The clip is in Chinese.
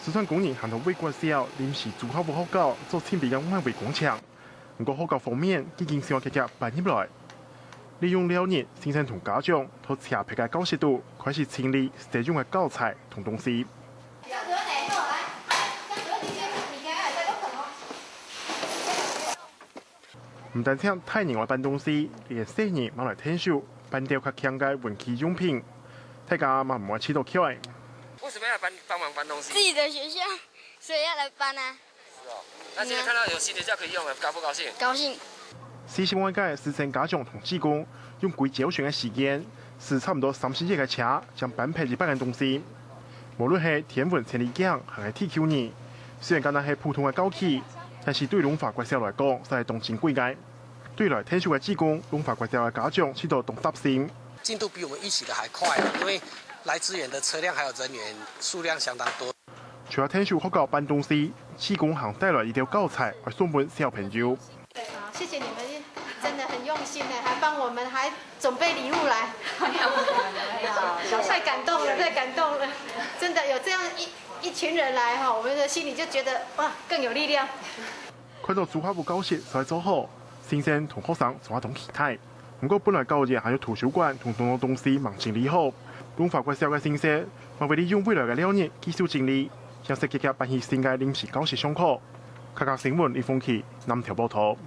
就算工人行到未过少，临时做好不好搞，做清理嘅外围工厂。不过好搞方面，已經想積極搬入來，利用了日，先生同家長到車皮嘅教室度開始清理使用嘅教材同東西。唔單止大人來搬東西，連細人買來聽書，搬掉較強嘅文具用品，大家嘛唔會起到起來。為什麼要幫忙搬東西？自己的學校，所以要來搬啊。是哦。那現在看到有新學校可以用了，高不高興？高興。40萬嘅師生家長同志工用幾周旋嘅時間，是差唔多30日嘅車，將搬配200件東西。無論係天文千里鏡，還係TQ二，雖然講係普通嘅高企，但是對龍華國小來講，實係動靜貴嘅。對來聽書嘅志工，龍華國小嘅家長知道動擔心。進度比我們預期的還快，因為來支援的車輛還有人員數量相當多。除了聽書學校搬東西，志工還帶來一條教材來送俾小朋友。謝謝你們，真的很用心的，還幫我們還準備禮物來。太感動了，太感動了！真的有這樣一群人來哈，我們的心裡就覺得哇更有力量。看到主考部教室實在做好，先生同學生仲有同期待。不過本來教業還有圖書館同種種東西忙整理好，龍華國小嘅先生還為利用未來嘅2年繼續整理，向設計辦起新嘅臨時教室上課。卡卡新聞李鳳琪南條報道。